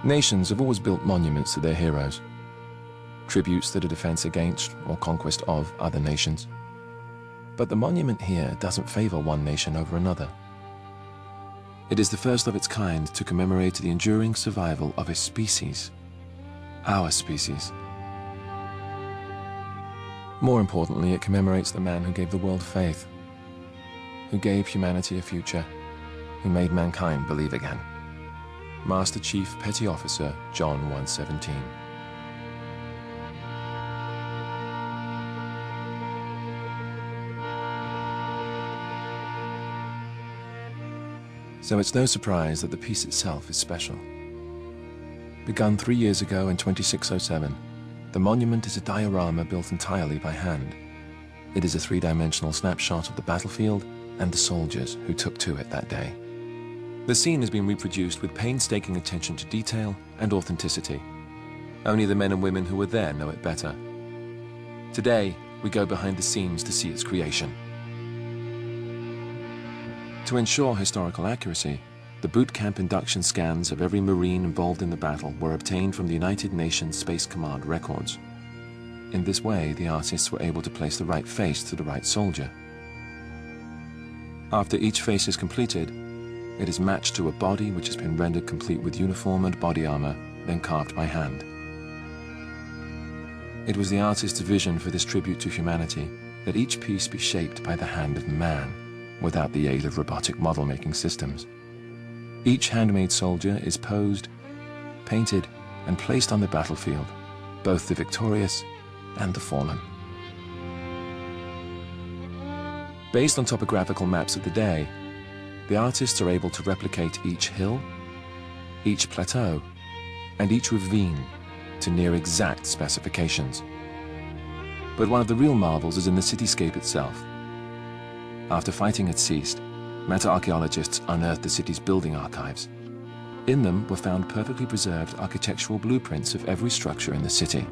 Nations have always built monuments to their heroes, tributes that are defense against or conquest of other nations. But the monument here doesn't favor one nation over another. It is the first of its kind to commemorate the enduring survival of a species, our species. More importantly, it commemorates the man who gave the world faith, who gave humanity a future, who made mankind believe again. Master Chief Petty Officer John 117. So it's no surprise that the piece itself is special. Begun 3 years ago in 2607, the monument is a diorama built entirely by hand. It is a three-dimensional snapshot of the battlefield and the soldiers who took to it that day. The scene has been reproduced with painstaking attention to detail and authenticity. Only the men and women who were there know it better. Today, we go behind the scenes to see its creation. To ensure historical accuracy, the boot camp induction scans of every Marine involved in the battle were obtained from the United Nations Space Command records. In this way, the artists were able to place the right face to the right soldier. After each face is completed, it is matched to a body which has been rendered complete with uniform and body armor, then carved by hand. It was the artist's vision for this tribute to humanity that each piece be shaped by the hand of man, without the aid of robotic model-making systems. Each handmade soldier is posed, painted, and placed on the battlefield, both the victorious and the fallen. Based on topographical maps of the day, the artists are able to replicate each hill, each plateau, and each ravine to near exact specifications. But one of the real marvels is in the cityscape itself. After fighting had ceased, meta-archaeologists unearthed the city's building archives. In them were found perfectly preserved architectural blueprints of every structure in the city.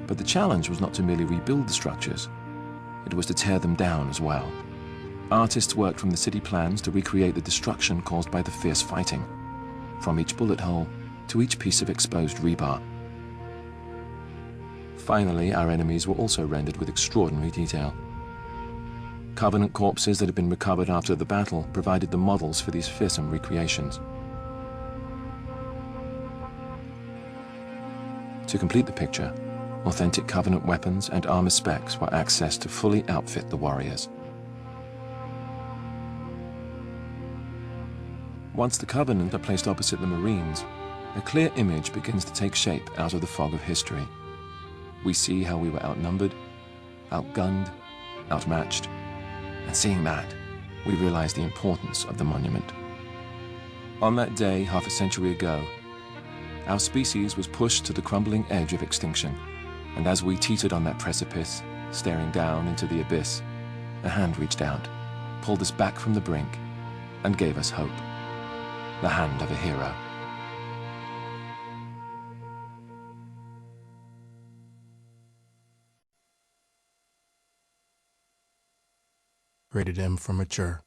But the challenge was not to merely rebuild the structures, it was to tear them down as well. Artists worked from the city plans to recreate the destruction caused by the fierce fighting, from each bullet hole to each piece of exposed rebar. Finally, our enemies were also rendered with extraordinary detail. Covenant corpses that had been recovered after the battle provided the models for these fearsome recreations. To complete the picture, authentic Covenant weapons and armor specs were accessed to fully outfit the warriors. Once the Covenant are placed opposite the Marines, a clear image begins to take shape out of the fog of history. We see how we were outnumbered, outgunned, outmatched, and seeing that, we realize the importance of the monument. On that day, half a century ago, our species was pushed to the crumbling edge of extinction, and as we teetered on that precipice, staring down into the abyss, a hand reached out, pulled us back from the brink, and gave us hope. The hand of a hero. Rated M for mature.